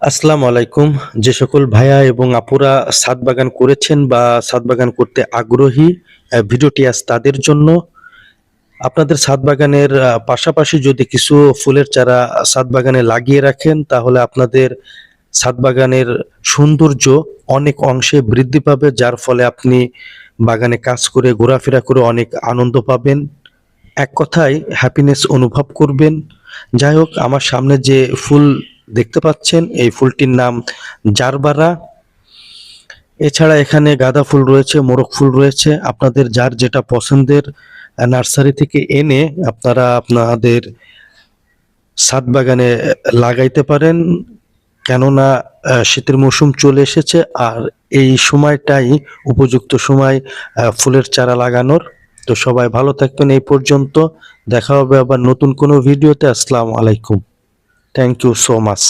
আসসালামু আলাইকুম। যে সকল ভাইয়া এবং আপুরা ছাদ বাগান করেছেন বা ছাদ বাগান করতে আগ্রহী, ভিডিওটি আজ তাদের জন্য। আপনাদের ছাদ বাগানের পাশাপাশি যদি কিছু ফুলের চারা ছাদ বাগানে লাগিয়ে রাখেন, তাহলে আপনাদের ছাদ বাগানের সৌন্দর্য অনেক অংশে বৃদ্ধি পাবে, যার ফলে আপনি বাগানে কাজ করে ঘোরাফেরা করে অনেক আনন্দ পাবেন। এক কথায় হ্যাপিনেস অনুভব করবেন। যাই হোক, আমার সামনে যে ফুল দেখতে পাচ্ছেন, এই ফুলটির নাম জারবারা। এছাড়া এখানে গাঁদা ফুল রয়েছে, মোরগ ফুল রয়েছে। আপনাদের যার যেটা পছন্দের নার্সারি থেকে এনে আপনারা আপনাদের ছাদ বাগানে লাগাইতে পারেন। কেননা শীতের মৌসুম চলে এসেছে, আর এই সময়টাই উপযুক্ত সময় ফুলের চারা লাগানোর। তো সবাই ভালো থাকবেন। এই পর্যন্ত, দেখা হবে আবার নতুন কোনো ভিডিওতে। আসসালামু আলাইকুম। Thank you so much.